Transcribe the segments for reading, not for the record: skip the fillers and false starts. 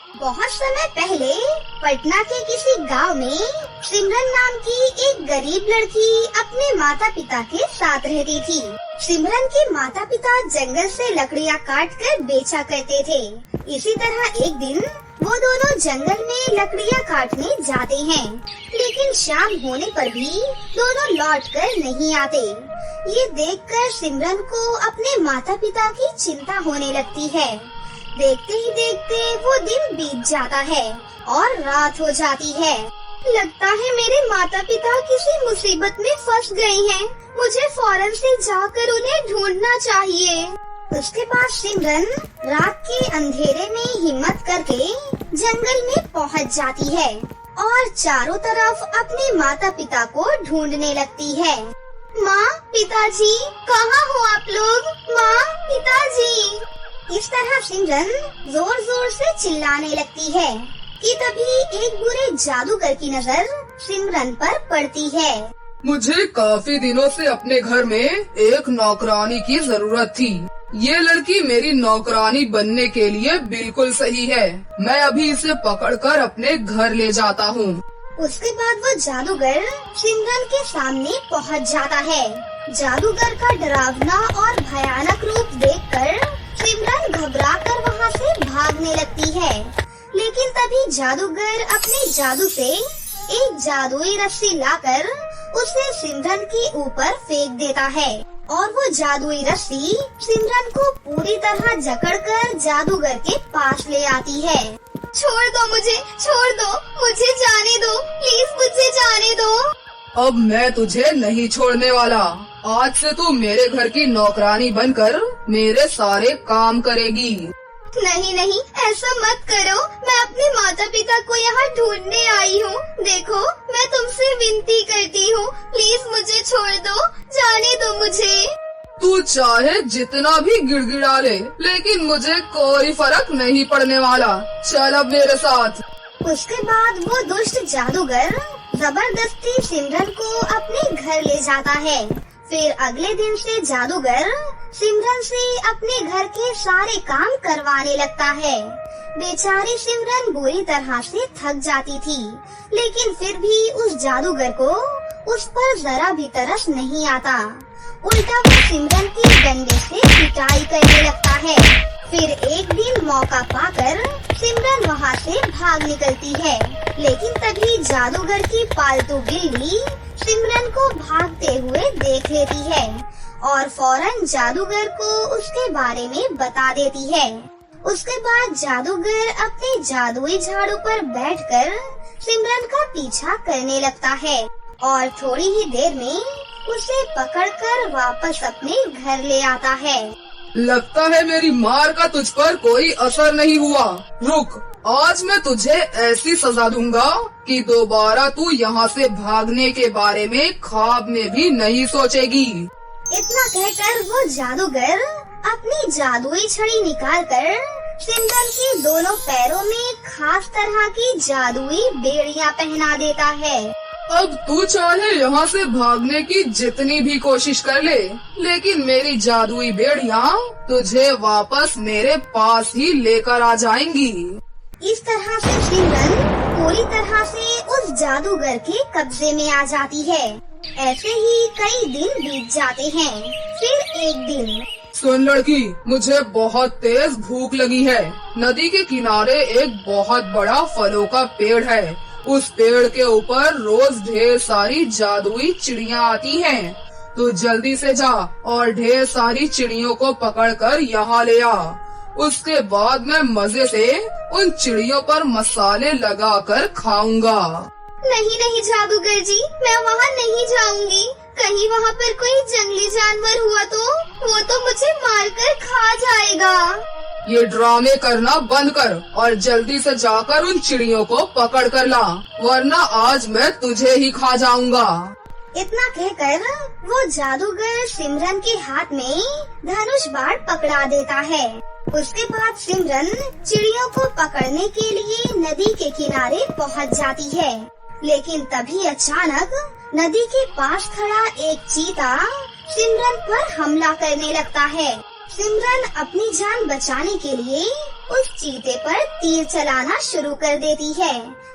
बहुत समय पहले पटना के किसी गांव में सिमरन नाम की एक गरीब लड़की अपने माता पिता के साथ रहती थी। सिमरन के माता पिता जंगल से लकड़ियां काट कर बेचा करते थे। इसी तरह एक दिन वो दोनों जंगल में लकड़ियां काटने जाते हैं, लेकिन शाम होने पर भी दोनों लौट कर नहीं आते। ये देखकर सिमरन को अपने माता पिता की चिंता होने लगती है। देखते ही देखते वो दिन बीत जाता है और रात हो जाती है। लगता है मेरे माता पिता किसी मुसीबत में फंस गए हैं। मुझे फौरन से जाकर उन्हें ढूंढना चाहिए। उसके बाद सिमरन रात के अंधेरे में हिम्मत करके जंगल में पहुंच जाती है और चारों तरफ अपने माता पिता को ढूंढने लगती है। माँ, पिताजी, कहाँ हो आप लोग? माँ, पिताजी। इस तरह सिमरन जोर जोर से चिल्लाने लगती है कि तभी एक बुरे जादूगर की नजर सिमरन पर पड़ती है। मुझे काफी दिनों से अपने घर में एक नौकरानी की जरूरत थी। ये लड़की मेरी नौकरानी बनने के लिए बिल्कुल सही है। मैं अभी इसे पकड़कर अपने घर ले जाता हूँ। उसके बाद वो जादूगर सिमरन के सामने पहुँच जाता है। जादूगर का डरावना और भयानक रूप देखकर सिमरन घबराकर वहाँ से भागने लगती है, लेकिन तभी जादूगर अपने जादू से एक जादुई रस्सी लाकर उसे सिमरन के ऊपर फेंक देता है और वो जादुई रस्सी सिमरन को पूरी तरह जकड़कर जादूगर के पास ले आती है। छोड़ दो मुझे, छोड़ दो, मुझे जाने दो, प्लीज मुझे जाने दो। अब मैं तुझे नहीं छोड़ने वाला। आज से तू मेरे घर की नौकरानी बनकर मेरे सारे काम करेगी। नहीं नहीं, ऐसा मत करो। मैं अपने माता पिता को यहाँ ढूंढने आई हूँ। देखो, मैं तुमसे विनती करती हूँ, प्लीज मुझे छोड़ दो, जाने दो मुझे। तू चाहे जितना भी गिड़गिड़ा ले, लेकिन मुझे कोई फर्क नहीं पड़ने वाला। चल अब मेरे साथ। उसके बाद वो दुष्ट जादूगर जबरदस्ती सिमरन को अपने घर ले जाता है। फिर अगले दिन से जादूगर सिमरन से अपने घर के सारे काम करवाने लगता है। बेचारी सिमरन बुरी तरह से थक जाती थी, लेकिन फिर भी उस जादूगर को उस पर जरा भी तरस नहीं आता। उल्टा वो सिमरन की डंडे से पिटाई करने लगता है। फिर एक दिन मौका पाकर सिमरन वहाँ से भाग निकलती है, लेकिन तभी जादूगर की पालतू बिल्ली सिमरन को भागते हुए देख लेती है और फौरन जादूगर को उसके बारे में बता देती है। उसके बाद जादूगर अपने जादुई झाड़ू पर बैठकर सिमरन का पीछा करने लगता है और थोड़ी ही देर में उसे पकड़कर वापस अपने घर ले आता है। लगता है मेरी मार का तुझ पर कोई असर नहीं हुआ। रुक, आज मैं तुझे ऐसी सजा दूंगा कि दोबारा तू यहाँ से भागने के बारे में ख्वाब में भी नहीं सोचेगी। इतना कहकर वो जादूगर अपनी जादुई छड़ी निकालकर सिमरन के दोनों पैरों में खास तरह की जादुई बेड़ियां पहना देता है। अब तू चाहे यहाँ से भागने की जितनी भी कोशिश कर ले, लेकिन मेरी जादुई बेड़ियां तुझे वापस मेरे पास ही लेकर आ जाएंगी। इस तरह से सिमरन पूरी तरह से उस जादूगर के कब्जे में आ जाती है। ऐसे ही कई दिन बीत जाते हैं। फिर एक दिन, सुन लड़की, मुझे बहुत तेज भूख लगी है। नदी के किनारे एक बहुत बड़ा फलों का पेड़ है। उस पेड़ के ऊपर रोज ढेर सारी जादुई चिड़ियाँ आती हैं। तो जल्दी से जा और ढेर सारी चिड़ियों को पकड़कर यहाँ ले आ। उसके बाद मैं मजे से उन चिड़ियों पर मसाले लगाकर खाऊंगा। नहीं नहीं जादूगर जी, मैं वहाँ नहीं जाऊंगी। कहीं वहाँ पर कोई जंगली जानवर हुआ तो वो तो मुझे मारकर खा जाएगा। ये ड्रामे करना बंद कर और जल्दी से जाकर उन चिड़ियों को पकड़ कर ला, वरना आज मैं तुझे ही खा जाऊंगा। इतना कहकर वो जादूगर सिमरन के हाथ में धनुष बाण पकड़ा देता है। उसके बाद सिमरन चिड़ियों को पकड़ने के लिए नदी के किनारे पहुंच जाती है, लेकिन तभी अचानक नदी के पास खड़ा एक चीता सिमरन पर हमला करने लगता है सिमरन अपनी जान बचाने के लिए उस चीते पर तीर चलाना शुरू कर देती है,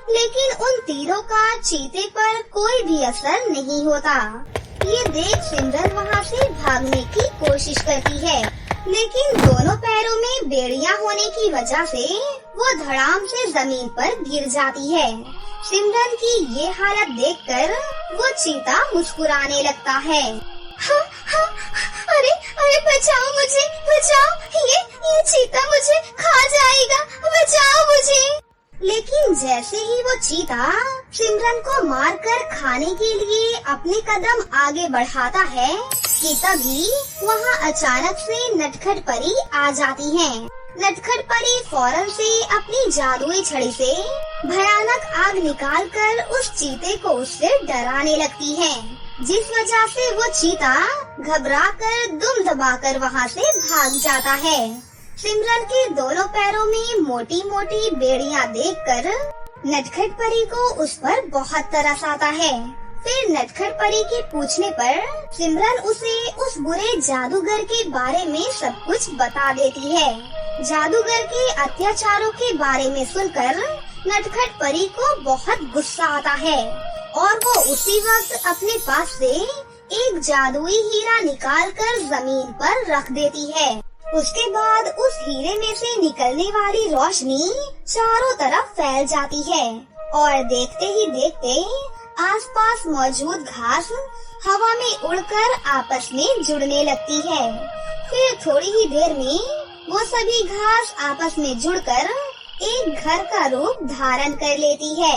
लेकिन उन तीरों का चीते पर कोई भी असर नहीं होता। ये देख सिमरन वहाँ से भागने की कोशिश करती है, लेकिन दोनों पैरों में बेड़ियां होने की वजह से वो धड़ाम से जमीन पर गिर जाती है। सिमरन की ये हालत देखकर वो चीता मुस्कुराने लगता है। हाँ, हाँ, अरे अरे बचाओ मुझे, बचाओ, ये चीता मुझे खा जाएगा, बचाओ मुझे। लेकिन जैसे ही वो चीता सिमरन को मारकर खाने के लिए अपने कदम आगे बढ़ाता है कि तभी वहाँ अचानक से नटखट परी आ जाती है। नटखट परी फौरन से अपनी जादुई छड़ी से भयानक आग निकालकर उस चीते को उससे डराने लगती है, जिस वजह से वो चीता घबराकर दुम दबाकर वहाँ से भाग जाता है। सिमरन के दोनों पैरों में मोटी मोटी बेड़ियां देखकर नटखट परी को उस पर बहुत तरस आता है। फिर नटखट परी के पूछने पर सिमरन उसे उस बुरे जादूगर के बारे में सब कुछ बता देती है। जादूगर के अत्याचारों के बारे में सुनकर नटखट परी को बहुत गुस्सा आता है और वो उसी वक्त अपने पास से एक जादुई हीरा निकालकर जमीन पर रख देती है। उसके बाद उस हीरे में से निकलने वाली रोशनी चारों तरफ फैल जाती है और देखते ही देखते आसपास मौजूद घास हवा में उड़कर आपस में जुड़ने लगती है। फिर थोड़ी ही देर में वो सभी घास आपस में जुड़कर एक घर का रूप धारण कर लेती है।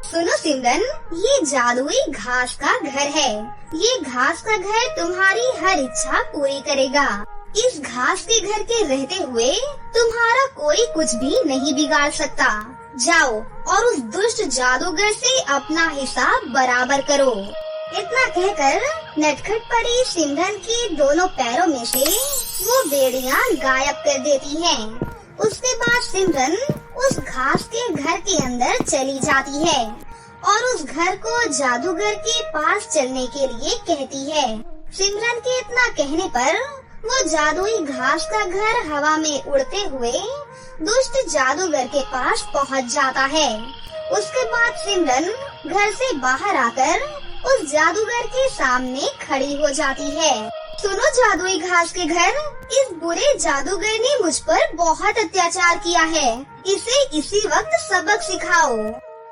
सुनो सिमरन, ये जादुई घास का घर है। ये घास का घर तुम्हारी हर इच्छा पूरी करेगा। इस घास के घर के रहते हुए तुम्हारा कोई कुछ भी नहीं बिगाड़ सकता। जाओ और उस दुष्ट जादूगर से अपना हिसाब बराबर करो। इतना कहकर नटखट परी सिमरन के दोनों पैरों में से वो बेड़ियां गायब कर देती हैं। उसके बाद सिमरन उस घास के घर के अंदर चली जाती है और उस घर को जादूगर के पास चलने के लिए कहती है। सिमरन के इतना कहने पर वो जादुई घास का घर हवा में उड़ते हुए दुष्ट जादूगर के पास पहुंच जाता है। उसके बाद सिमरन घर से बाहर आकर उस जादूगर के सामने खड़ी हो जाती है। सुनो जादुई घास के घर, इस बुरे जादूगर ने मुझ पर बहुत अत्याचार किया है। इसे इसी वक्त सबक सिखाओ।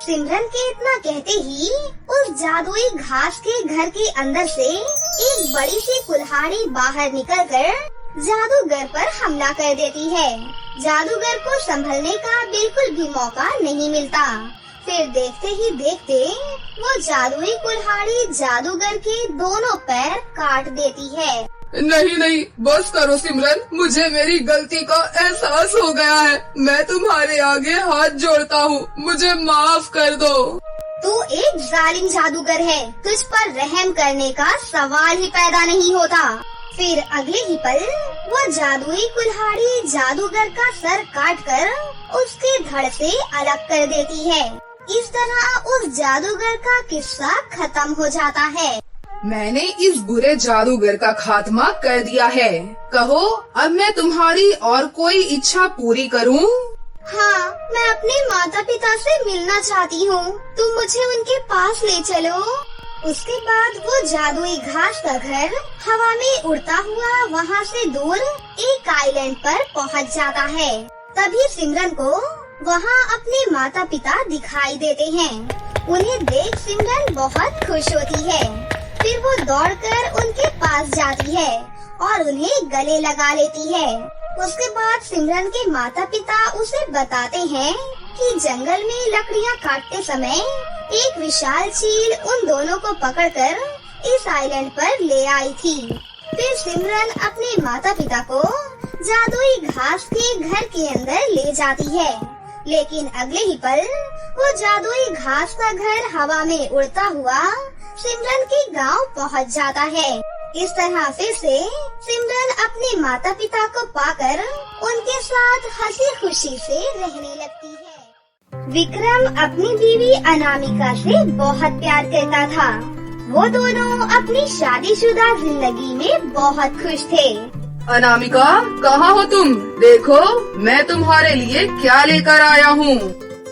सिमरन के इतना कहते ही उस जादुई घास के घर के अंदर से एक बड़ी सी कुल्हाड़ी बाहर निकलकर जादूगर पर हमला कर देती है। जादूगर को संभलने का बिल्कुल भी मौका नहीं मिलता। फिर देखते ही देखते वो जादुई कुल्हाड़ी जादूगर के दोनों पैर काट देती है। नहीं नहीं, बस करो सिमरन, मुझे मेरी गलती का एहसास हो गया है। मैं तुम्हारे आगे हाथ जोड़ता हूँ, मुझे माफ कर दो। तू एक जालिम जादूगर है, तुझ पर रहम करने का सवाल ही पैदा नहीं होता। फिर अगले ही पल वो जादुई कुल्हाड़ी जादूगर का सर काटकर उसके धड़ से अलग कर देती है। इस तरह उस जादूगर का किस्सा खत्म हो जाता है। मैंने इस बुरे जादूगर का खात्मा कर दिया है। कहो, अब मैं तुम्हारी और कोई इच्छा पूरी करूं? हाँ, मैं अपने माता पिता से मिलना चाहती हूँ। तुम मुझे उनके पास ले चलो। उसके बाद वो जादुई घास का घर हवा में उड़ता हुआ वहाँ से दूर एक आइलैंड पर पहुँच जाता है। तभी सिमरन को वहाँ अपने माता पिता दिखाई देते हैं। उन्हें देख सिमरन बहुत खुश होती है। फिर वो दौड़कर उनके पास जाती है और उन्हें गले लगा लेती है। उसके बाद सिमरन के माता पिता उसे बताते हैं कि जंगल में लकड़ियाँ काटते समय एक विशाल चील उन दोनों को पकड़कर इस आइलैंड पर ले आई थी। फिर सिमरन अपने माता पिता को जादुई घास के घर के अंदर ले जाती है, लेकिन अगले ही पल वो जादुई घास का घर हवा में उड़ता हुआ सिमरन के गांव पहुंच जाता है। इस तरह फिर से सिमरन अपने माता पिता को पाकर उनके साथ हंसी खुशी से रहने लगती है। विक्रम अपनी बीवी अनामिका से बहुत प्यार करता था। वो दोनों अपनी शादीशुदा जिंदगी में बहुत खुश थे अनामिका, कहाँ हो तुम? देखो मैं तुम्हारे लिए क्या लेकर आया हूँ।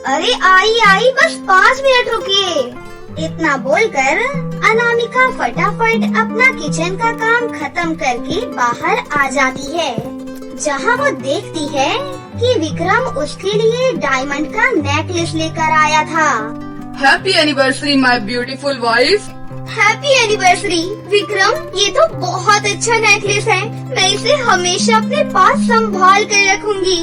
अरे आई बस 5 मिनट रुकिए। इतना बोलकर अनामिका फटाफट अपना किचन का काम खत्म करके बाहर आ जाती है, जहाँ वो देखती है कि विक्रम उसके लिए डायमंड का नेकलेस लेकर आया था। Happy anniversary my beautiful wife. Happy anniversary Vikram, ये तो बहुत अच्छा नेकलेस है। मैं इसे हमेशा अपने पास संभाल कर रखूंगी।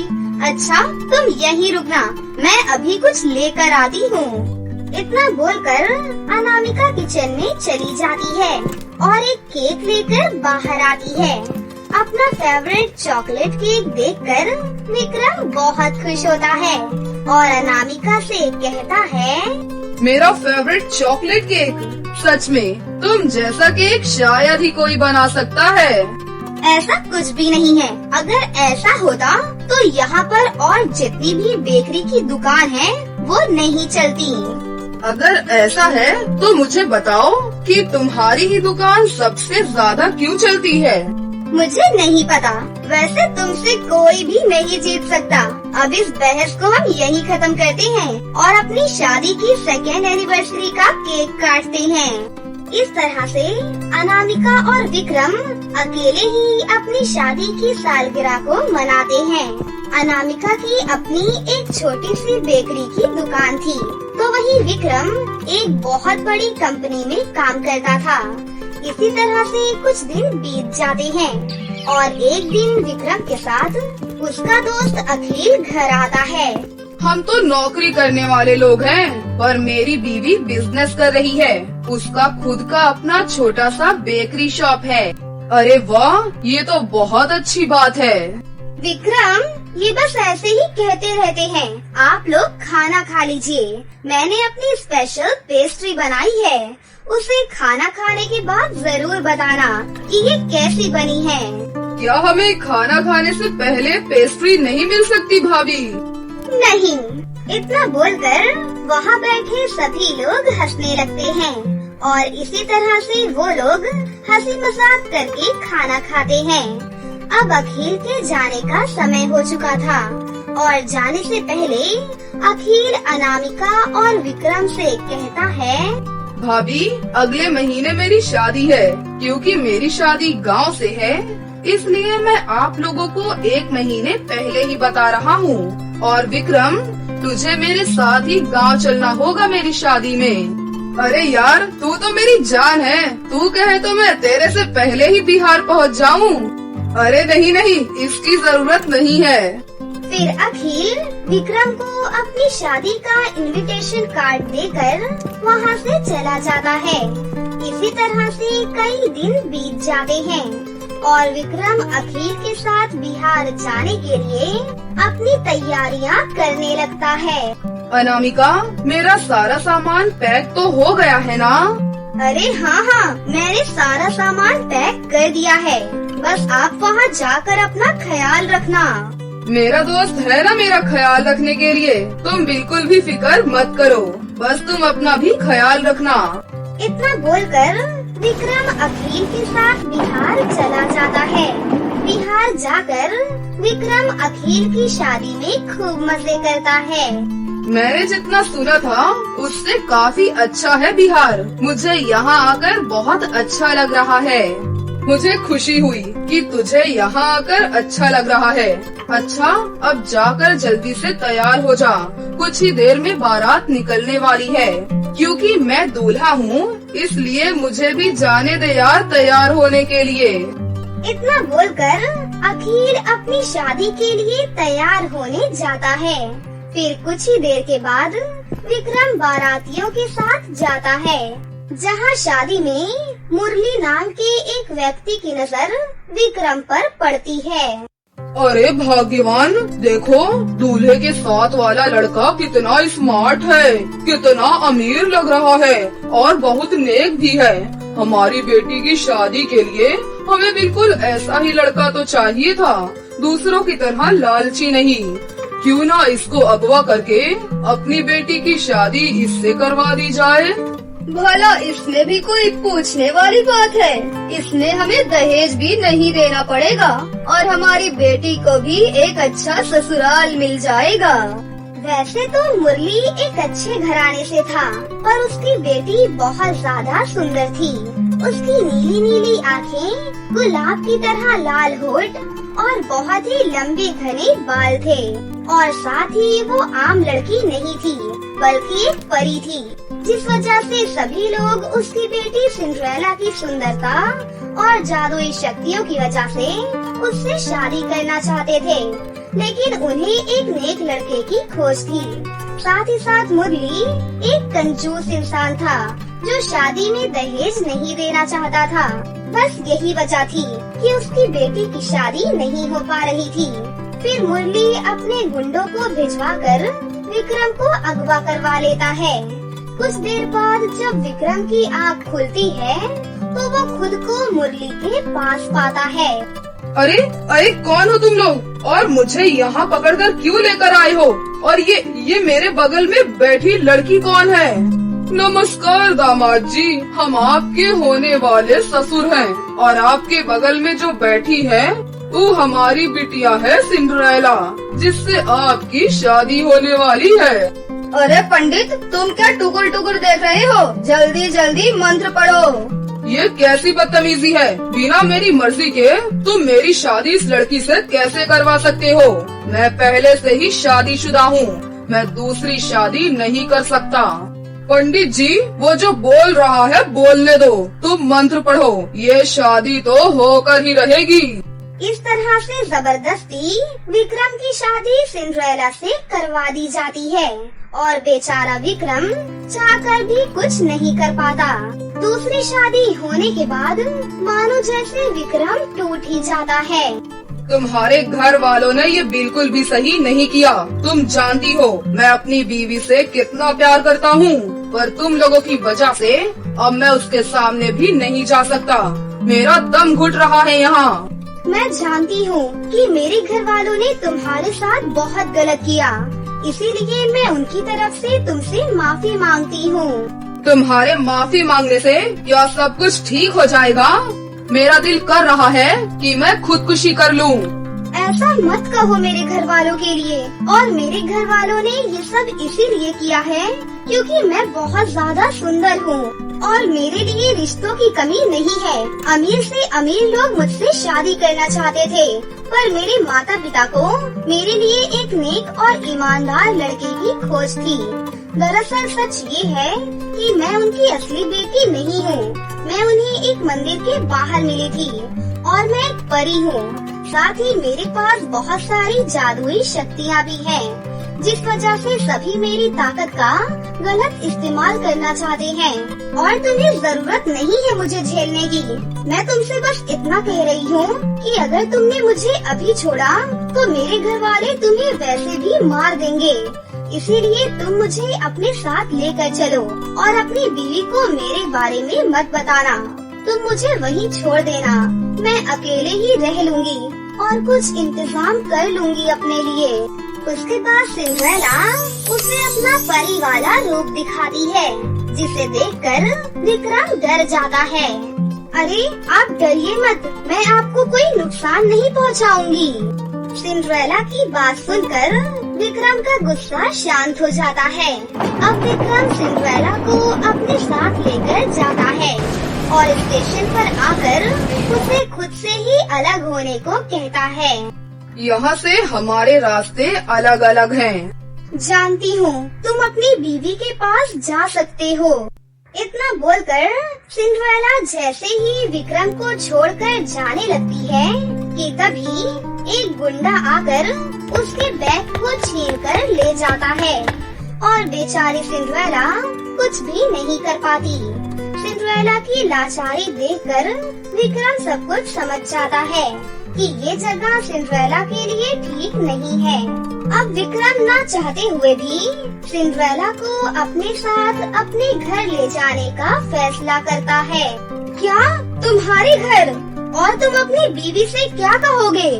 अच्छा तुम यहीं रुकना, मैं अभी कुछ लेकर आती हूँ। इतना बोलकर अनामिका किचन में चली जाती है और एक केक लेकर बाहर आती है। अपना फेवरेट चॉकलेट केक देखकर विक्रम बहुत खुश होता है और अनामिका से कहता है, मेरा फेवरेट चॉकलेट केक। सच में तुम जैसा केक शायद ही कोई बना सकता है। ऐसा कुछ भी नहीं है। अगर ऐसा होता तो यहाँ पर और जितनी भी बेकरी की दुकान है वो नहीं चलती। अगर ऐसा है तो मुझे बताओ कि तुम्हारी ही दुकान सबसे ज्यादा क्यों चलती है? मुझे नहीं पता। वैसे तुमसे कोई भी नहीं जीत सकता। अब इस बहस को हम यही खत्म करते हैं और अपनी शादी की 2nd एनिवर्सरी का केक काटते हैं। इस तरह से अनामिका और विक्रम अकेले ही अपनी शादी की सालगिरह को मनाते हैं। अनामिका की अपनी एक छोटी सी बेकरी की दुकान थी, तो वहीं विक्रम एक बहुत बड़ी कंपनी में काम करता था। इसी तरह से कुछ दिन बीत जाते हैं और एक दिन विक्रम के साथ उसका दोस्त अखिल घर आता है। हम तो नौकरी करने वाले लोग हैं, पर मेरी बीवी बिजनेस कर रही है। उसका खुद का अपना छोटा सा बेकरी शॉप है। अरे वाह, ये तो बहुत अच्छी बात है। विक्रम, ये बस ऐसे ही कहते रहते हैं। आप लोग खाना खा लीजिए। मैंने अपनी स्पेशल पेस्ट्री बनाई है। उसे खाना खाने के बाद जरूर बताना कि ये कैसी बनी है। क्या हमें खाना खाने से पहले पेस्ट्री नहीं मिल सकती भाभी? नहीं। इतना बोलकर वहाँ बैठे सभी लोग हंसने लगते हैं और इसी तरह से वो लोग हंसी मजाक करके खाना खाते हैं। अब अखिल के जाने का समय हो चुका था और जाने से पहले अखिल अनामिका और विक्रम से कहता है, भाभी अगले महीने मेरी शादी है। क्योंकि मेरी शादी गांव से है, इसलिए मैं आप लोगों को 1 महीने पहले ही बता रहा हूँ। और विक्रम, तुझे मेरे साथ ही गांव चलना होगा मेरी शादी में। अरे यार, तू तो मेरी जान है। तू कहे तो मैं तेरे से पहले ही बिहार पहुँच जाऊँ। अरे नहीं, इसकी जरूरत नहीं है। फिर अखिल विक्रम को अपनी शादी का इनविटेशन कार्ड देकर वहाँ से चला जाता है। इसी तरह से कई दिन बीत जाते हैं और विक्रम अखिल के साथ बिहार जाने के लिए अपनी तैयारियां करने लगता है। अनामिका, मेरा सारा सामान पैक तो हो गया है ना? अरे हाँ, मैंने सारा सामान पैक कर दिया है। बस आप वहाँ जाकर अपना ख्याल रखना। मेरा दोस्त है ना मेरा ख्याल रखने के लिए। तुम बिल्कुल भी फिक्र मत करो, बस तुम अपना भी ख्याल रखना। इतना बोलकर विक्रम अखिल के साथ बिहार चला जाता है। बिहार जाकर विक्रम अखिल की शादी में खूब मजे करता है। मैंने जितना सुना था उससे काफी अच्छा है बिहार। मुझे यहाँ आकर बहुत अच्छा लग रहा है। मुझे खुशी हुई कि तुझे यहाँ आकर अच्छा लग रहा है। अच्छा, अब जाकर जल्दी से तैयार हो जा। कुछ ही देर में बारात निकलने वाली है। क्योंकि मैं दूल्हा हूँ, इसलिए मुझे भी जाने दे यार तैयार होने के लिए। इतना बोलकर अखिल अपनी शादी के लिए तैयार होने जाता है। फिर कुछ ही देर के बाद विक्रम बारातियों के साथ जाता है, जहाँ शादी में मुरली नाम के एक व्यक्ति की नजर विक्रम पर पड़ती है। अरे भाग्यवान, देखो दूल्हे के साथ वाला लड़का कितना स्मार्ट है, कितना अमीर लग रहा है और बहुत नेक भी है। हमारी बेटी की शादी के लिए हमें बिल्कुल ऐसा ही लड़का तो चाहिए था, दूसरों की तरह लालची नहीं। क्यों ना इसको अगवा करके अपनी बेटी की शादी इससे करवा दी जाए। भला इसमें भी कोई पूछने वाली बात है। इसमें हमें दहेज भी नहीं देना पड़ेगा और हमारी बेटी को भी एक अच्छा ससुराल मिल जाएगा। वैसे तो मुरली एक अच्छे घराने से था, पर उसकी बेटी बहुत ज्यादा सुंदर थी। उसकी नीली नीली आँखें, गुलाब की तरह लाल होठ और बहुत ही लंबे घने बाल थे। और साथ ही वो आम लड़की नहीं थी, बल्कि एक परी थी, जिस वजह से सभी लोग उसकी बेटी सिंड्रेला की सुंदरता और जादुई शक्तियों की वजह से उससे शादी करना चाहते थे। लेकिन उन्हें एक नेक लड़के की खोज थी। साथ ही साथ मुरली एक कंजूस इंसान था, जो शादी में दहेज नहीं देना चाहता था। बस यही वजह थी कि उसकी बेटी की शादी नहीं हो पा रही थी। फिर मुरली अपने गुंडों को भिजवाकर विक्रम को अगवा करवा लेता है। कुछ देर बाद जब विक्रम की आँख खुलती है, तो वो खुद को मुरली के पास पाता है। अरे अरे, कौन हो तुम लोग और मुझे यहाँ पकड़कर क्यों लेकर आए हो? और ये मेरे बगल में बैठी लड़की कौन है? नमस्कार दामाद जी, हम आपके होने वाले ससुर हैं और आपके बगल में जो बैठी है वो हमारी बिटिया है सिंड्रेला, जिससे आपकी शादी होने वाली है। अरे पंडित, तुम क्या टुकुर टुकुर देख रहे हो? जल्दी जल्दी मंत्र पढ़ो। ये कैसी बदतमीजी है? बिना मेरी मर्जी के तुम मेरी शादी इस लड़की से कैसे करवा सकते हो? मैं पहले से ही शादीशुदा हूँ, मैं दूसरी शादी नहीं कर सकता। पंडित जी, वो जो बोल रहा है बोलने दो, तुम मंत्र पढ़ो, ये शादी तो होकर ही रहेगी। इस तरह से जबरदस्ती विक्रम की शादी सिंड्रेला से करवा दी जाती है और बेचारा विक्रम चाहकर भी कुछ नहीं कर पाता। दूसरी शादी होने के बाद मानो जैसे विक्रम टूट ही जाता है। तुम्हारे घर वालों ने ये बिल्कुल भी सही नहीं किया। तुम जानती हो मैं अपनी बीवी से कितना प्यार करता हूँ, पर तुम लोगों की वजह से अब मैं उसके सामने भी नहीं जा सकता। मेरा दम घुट रहा है यहाँ। मैं जानती हूँ कि मेरे घर वालों ने तुम्हारे साथ बहुत गलत किया, इसीलिए मैं उनकी तरफ से तुमसे माफी मांगती हूँ। तुम्हारे माफी मांगने से क्या सब कुछ ठीक हो जाएगा? मेरा दिल कर रहा है कि मैं खुदकुशी कर लूं। ऐसा मत कहो मेरे घर वालों के लिए। और मेरे घर वालों ने ये सब इसीलिए किया है क्योंकि मैं बहुत ज्यादा सुंदर हूँ और मेरे लिए रिश्तों की कमी नहीं है। अमीर से अमीर लोग मुझसे शादी करना चाहते थे, पर मेरे माता पिता को मेरे लिए एक नेक और ईमानदार लड़के की खोज थी। दरअसल सच ये है कि मैं उनकी असली बेटी नहीं हूँ। मैं उन्हें एक मंदिर के बाहर मिली थी और मैं एक परी हूँ। साथ ही मेरे पास बहुत सारी जादुई शक्तियाँ भी हैं, जिस वजह से सभी मेरी ताकत का गलत इस्तेमाल करना चाहते हैं। और तुम्हें जरूरत नहीं है मुझे झेलने की। मैं तुमसे बस इतना कह रही हूँ कि अगर तुमने मुझे अभी छोड़ा तो मेरे घर वाले तुम्हें वैसे भी मार देंगे। इसीलिए तुम मुझे अपने साथ लेकर चलो और अपनी बीवी को मेरे बारे में मत बताना। तुम मुझे वहीं छोड़ देना, मैं अकेले ही रह लूंगी और कुछ इंतजाम कर लूंगी अपने लिए। उसके बाद सिंड्रेला उसे अपना परी वाला रूप दिखाती है, जिसे देखकर विक्रम डर जाता है। अरे आप डरिए मत, मैं आपको कोई नुकसान नहीं पहुंचाऊंगी। सिंड्रेला की बात सुनकर विक्रम का गुस्सा शांत हो जाता है। अब विक्रम सिंड्रेला को अपने साथ लेकर जाता है और स्टेशन पर आकर उसे खुद से ही अलग होने को कहता है। यहाँ से हमारे रास्ते अलग अलग हैं। जानती हूँ, तुम अपनी बीवी के पास जा सकते हो। इतना बोलकर सिंड्रेला जैसे ही विक्रम को छोड़कर जाने लगती है कि तभी एक गुंडा आकर उसके बैग को छीनकर ले जाता है और बेचारी सिंड्रेला कुछ भी नहीं कर पाती। सिंड्रेला की लाचारी देखकर विक्रम सब कुछ समझ जाता है कि ये जगह सिंड्रेला के लिए ठीक नहीं है। अब विक्रम ना चाहते हुए भी सिंड्रेला को अपने साथ अपने घर ले जाने का फैसला करता है। क्या तुम्हारे घर? और तुम अपनी बीवी से क्या कहोगे?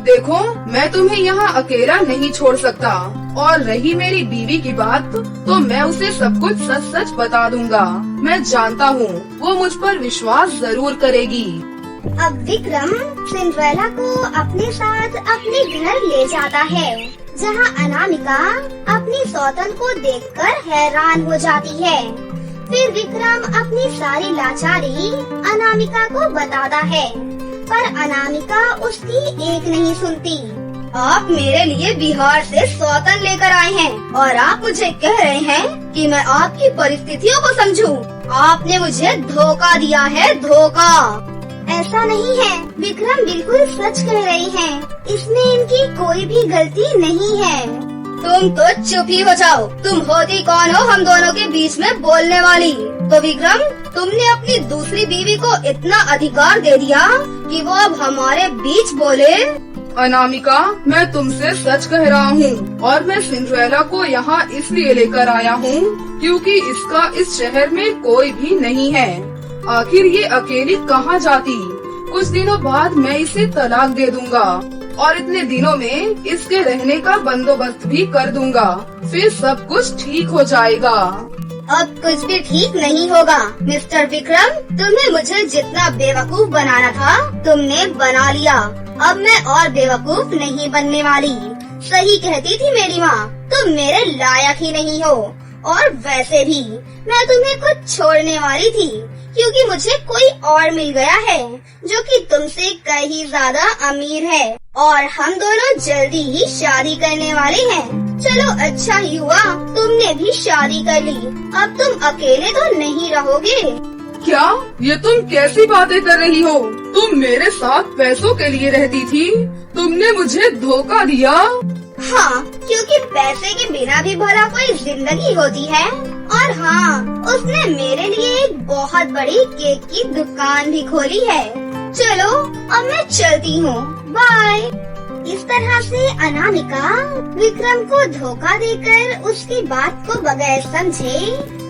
देखो, मैं तुम्हें यहाँ अकेला नहीं छोड़ सकता। और रही मेरी बीवी की बात, तो मैं उसे सब कुछ सच सच बता दूंगा। मैं जानता हूँ वो मुझ पर विश्वास जरूर करेगी। अब विक्रम सिंड्रेला को अपने साथ अपने घर ले जाता है, जहाँ अनामिका अपनी सौतन को देखकर हैरान हो जाती है। फिर विक्रम अपनी सारी लाचारी अनामिका को बताता है, पर अनामिका उसकी एक नहीं सुनती। आप मेरे लिए बिहार से सौतन लेकर आए हैं और आप मुझे कह रहे हैं कि मैं आपकी परिस्थितियों को समझूं। आपने मुझे धोखा दिया है, धोखा। ऐसा नहीं है, विक्रम बिल्कुल सच कह रहे हैं। इसमें इनकी कोई भी गलती नहीं है। तुम तो चुप ही हो जाओ। तुम होती कौन हो हम दोनों के बीच में बोलने वाली? तो विक्रम, तुमने अपनी दूसरी बीवी को इतना अधिकार दे दिया कि वो अब हमारे बीच बोले? अनामिका, मैं तुमसे सच कह रहा हूँ और मैं सिंड्रेला को यहाँ इसलिए लेकर आया हूँ क्योंकि इसका इस शहर में कोई भी नहीं है। आखिर ये अकेली कहाँ जाती? कुछ दिनों बाद मैं इसे तलाक दे दूंगा और इतने दिनों में इसके रहने का बंदोबस्त भी कर दूंगा। फिर सब कुछ ठीक हो जाएगा। अब कुछ भी ठीक नहीं होगा मिस्टर विक्रम। तुम्हें मुझे जितना बेवकूफ बनाना था तुमने बना लिया। अब मैं और बेवकूफ नहीं बनने वाली। सही कहती थी मेरी माँ, तुम मेरे लायक ही नहीं हो। और वैसे भी मैं तुम्हें कुछ छोड़ने वाली थी क्योंकि मुझे कोई और मिल गया है जो कि तुमसे कहीं ज्यादा अमीर है और हम दोनों जल्दी ही शादी करने वाले हैं। चलो अच्छा ही हुआ तुमने भी शादी कर ली। अब तुम अकेले तो नहीं रहोगे। क्या ये तुम कैसी बातें कर रही हो? तुम मेरे साथ पैसों के लिए रहती थी, तुमने मुझे धोखा दिया। हाँ, क्योंकि पैसे के बिना भी भला कोई जिंदगी होती है। और हाँ, उसने मेरे लिए एक बहुत बड़ी केक की दुकान भी खोली है। चलो अब मैं चलती हूँ, बाय। इस तरह से अनामिका विक्रम को धोखा देकर उसकी बात को बगैर समझे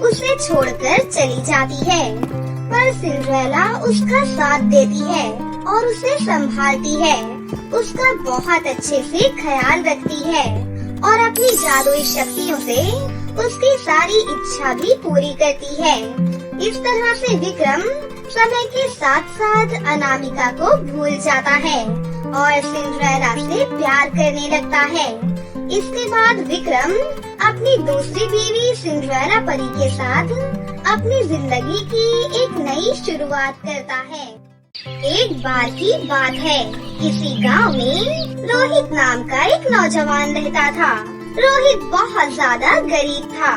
उसे छोड़कर चली जाती है। पर सिंड्रेला उसका साथ देती है और उसे संभालती है, उसका बहुत अच्छे से ख्याल रखती है और अपनी जादुई शक्तियों से उसकी सारी इच्छा भी पूरी करती है। इस तरह से विक्रम समय के साथ साथ अनामिका को भूल जाता है और सिंड्रेला से प्यार करने लगता है। इसके बाद विक्रम अपनी दूसरी बीवी सिंड्रेला परी के साथ अपनी जिंदगी की एक नई शुरुआत करता है। एक बार की बात है, किसी गांव में रोहित नाम का एक नौजवान रहता था। रोहित बहुत ज्यादा गरीब था।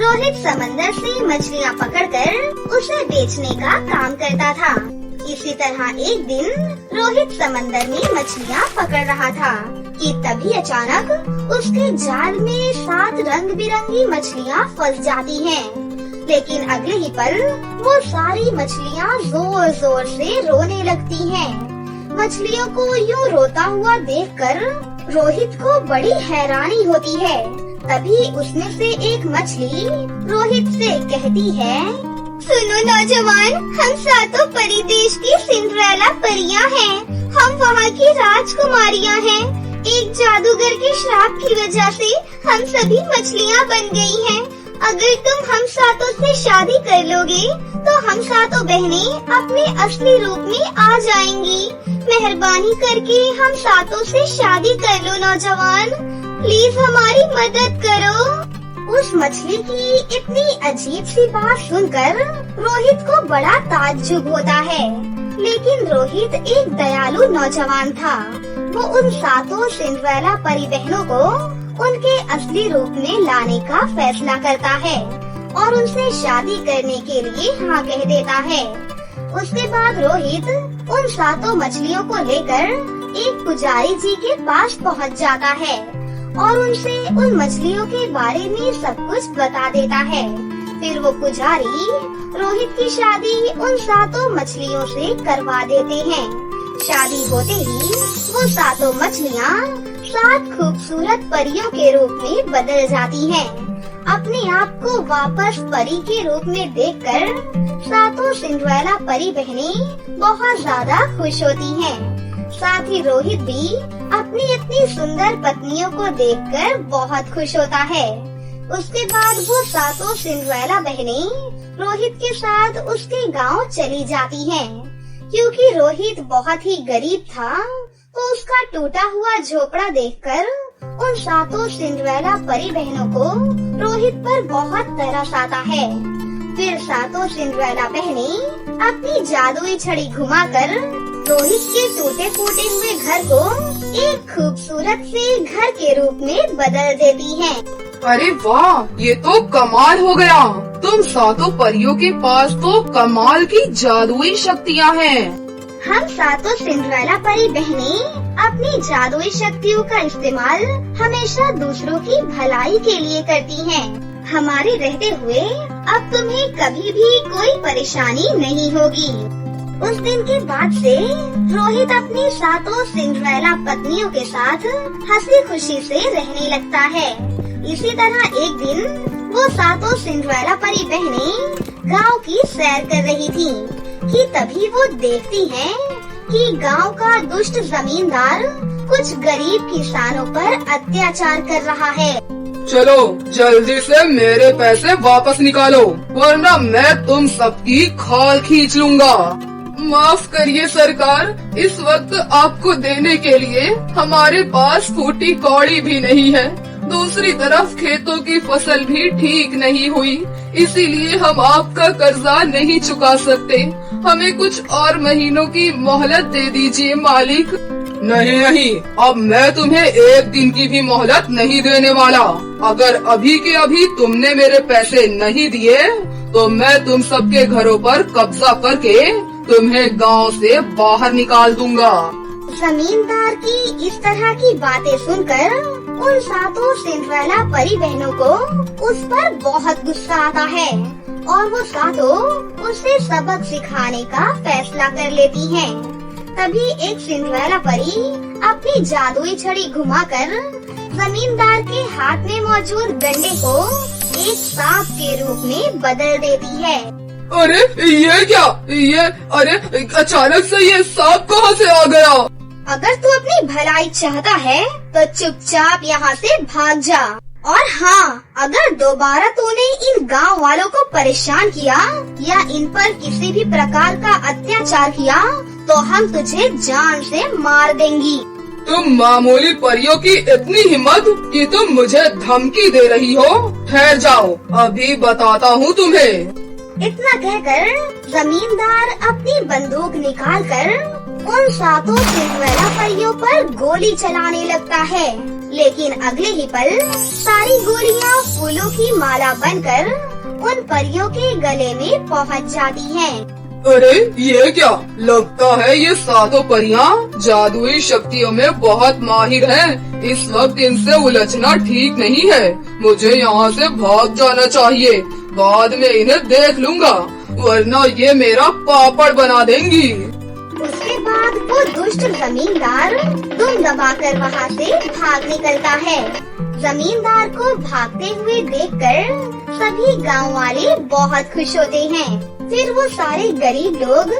रोहित समंदर से मछलियाँ पकड़कर उसे बेचने का काम करता था। इसी तरह एक दिन रोहित समंदर में मछलियाँ पकड़ रहा था कि तभी अचानक उसके जाल में 7 रंग बिरंगी मछलियाँ फंस जाती हैं। लेकिन अगले ही पल वो सारी मछलियाँ जोर जोर से रोने लगती हैं। मछलियों को यूँ रोता हुआ देखकर रोहित को बड़ी हैरानी होती है। तभी उसमें से एक मछली रोहित से कहती है, सुनो नौजवान, हम सातों परी देश की सिंड्रेला परियां हैं। हम वहाँ की राजकुमारियां हैं। एक जादूगर के श्राप की वजह से हम सभी मछलियां बन गई हैं। अगर तुम हम सातों से शादी कर लोगे तो हम सातों बहनें अपने असली रूप में आ जाएंगी। मेहरबानी करके हम सातों से शादी कर लो नौजवान, प्लीज हमारी मदद करो। उस मछली की इतनी अजीब सी बात सुनकर रोहित को बड़ा ताज्जुब होता है। लेकिन रोहित एक दयालु नौजवान था। वो उन सातों सिंड्रेला परी बहनों को उनके असली रूप में लाने का फैसला करता है और उनसे शादी करने के लिए हाँ कह देता है। उसके बाद रोहित उन सातों मछलियों को लेकर एक पुजारी जी के पास पहुंच जाता है और उनसे उन मछलियों के बारे में सब कुछ बता देता है। फिर वो पुजारी रोहित की शादी उन सातों मछलियों से करवा देते हैं। शादी होते ही वो सातों मछलियाँ 7 खूबसूरत परियों के रूप में बदल जाती हैं। अपने आप को वापस परी के रूप में देखकर सातों सिंड्रेला परी बहनें बहुत ज्यादा खुश होती हैं। साथ ही रोहित भी अपनी इतनी सुंदर पत्नियों को देखकर बहुत खुश होता है। उसके बाद वो सातों सिंड्रेला बहनें रोहित के साथ उसके गांव चली जाती हैं। क्योंकि रोहित बहुत ही गरीब था, तो उसका टूटा हुआ झोपड़ा देखकर उन सातों सिंड्रेला परी बहनों को रोहित पर बहुत तरस आता है। फिर सातों सिंड्रेला बहनें अपनी जादुई छड़ी घुमाकर रोहित के टूटे फूटे हुए घर को एक खूबसूरत से घर के रूप में बदल देती हैं। अरे वाह, ये तो कमाल हो गया। तुम सातों परियों के पास तो कमाल की जादुई शक्तियाँ हैं। हम सातों सिंड्रेला परी बहनें अपनी जादुई शक्तियों का इस्तेमाल हमेशा दूसरों की भलाई के लिए करती हैं। हमारे रहते हुए अब तुम्हें कभी भी कोई परेशानी नहीं होगी। उस दिन के बाद से रोहित अपनी सातों सिंड्रेला पत्नियों के साथ हंसी खुशी से रहने लगता है। इसी तरह एक दिन वो सातों सिंड्रेला परी बहनें गांव की सैर कर रही थीं कि तभी वो देखती हैं कि गांव का दुष्ट जमींदार कुछ गरीब किसानों पर अत्याचार कर रहा है। चलो जल्दी से मेरे पैसे वापस निकालो, वरना मैं तुम सबकी खाल खींच लूंगा। माफ करिए सरकार, इस वक्त आपको देने के लिए हमारे पास फूटी कौड़ी भी नहीं है। दूसरी तरफ खेतों की फसल भी ठीक नहीं हुई, इसीलिए हम आपका कर्जा नहीं चुका सकते। हमें कुछ और महीनों की मोहलत दे दीजिए मालिक। नहीं नहीं, अब मैं तुम्हें एक दिन की भी मोहलत नहीं देने वाला। अगर अभी के अभी तुमने मेरे पैसे नहीं दिए तो मैं तुम सबके घरों पर कब्जा करके तुम्हें गांव से बाहर निकाल दूंगा। जमींदार की इस तरह की बातें सुनकर उन सातों सिंड्रेला परी बहनों को उस पर बहुत गुस्सा आता है और वो सातों उसे सबक सिखाने का फैसला कर लेती हैं। तभी एक सिंड्रेला परी अपनी जादुई छड़ी घुमाकर जमींदार के हाथ में मौजूद डंडे को एक सांप के रूप में बदल देती है। अरे ये क्या, अरे अचानक से ये सांप कहाँ से आ गया? अगर तू अपनी भलाई चाहता है तो चुपचाप यहाँ से भाग जा। और हाँ, अगर दोबारा तूने इन गांव वालों को परेशान किया या इन पर किसी भी प्रकार का अत्याचार किया तो हम तुझे जान से मार देंगी। तुम मामूली परियों की इतनी हिम्मत कि तुम मुझे धमकी दे रही हो? ठहर जाओ, अभी बताता हूँ तुम्हें। इतना कहकर जमींदार अपनी बंदूक निकालकर उन सातों सिंड्रेला परियों पर गोली चलाने लगता है। लेकिन अगले ही पल सारी गोलियां फूलों की माला बनकर उन परियों के गले में पहुंच जाती हैं। अरे ये क्या, लगता है ये सातों परियां जादुई शक्तियों में बहुत माहिर हैं। इस वक्त इनसे उलझना ठीक नहीं है। मुझे यहाँ से भाग जाना चाहिए, बाद में इन्हें देख लूंगा, वरना ये मेरा पापड़ बना देंगी। उसके बाद वो दुष्ट जमींदार दुम दबाकर वहाँ से भाग निकलता है। जमींदार को भागते हुए देखकर सभी गांव वाले बहुत खुश होते हैं। फिर वो सारे गरीब लोग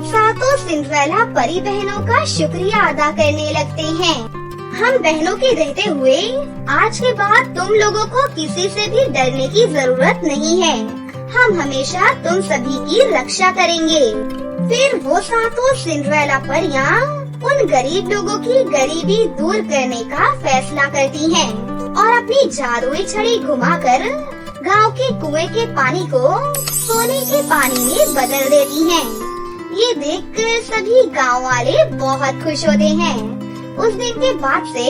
सातों सिंड्रेला परी बहनों का शुक्रिया अदा करने लगते हैं। हम बहनों के रहते हुए आज के बाद तुम लोगों को किसी से भी डरने की जरूरत नहीं है। हम हमेशा तुम सभी की रक्षा करेंगे। फिर वो सातों सिंड्रेला परियां उन गरीब लोगों की गरीबी दूर करने का फैसला करती हैं और अपनी जादुई छड़ी घुमाकर गांव के कुएं के पानी को सोने के पानी में बदल देती हैं। ये देखकर सभी गांव वाले बहुत खुश होते हैं। उस दिन के बाद से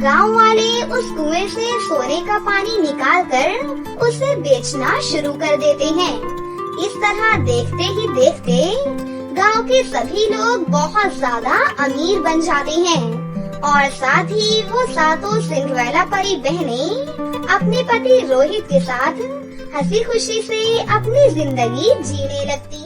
गांव वाले उस कुएं से सोने का पानी निकालकर उसे बेचना शुरू कर देते हैं। इस तरह देखते ही देखते गांव के सभी लोग बहुत ज्यादा अमीर बन जाते हैं और साथ ही वो सातों सिंड्रेला परी बहनें अपने पति रोहित के साथ हंसी खुशी से अपनी जिंदगी जीने लगती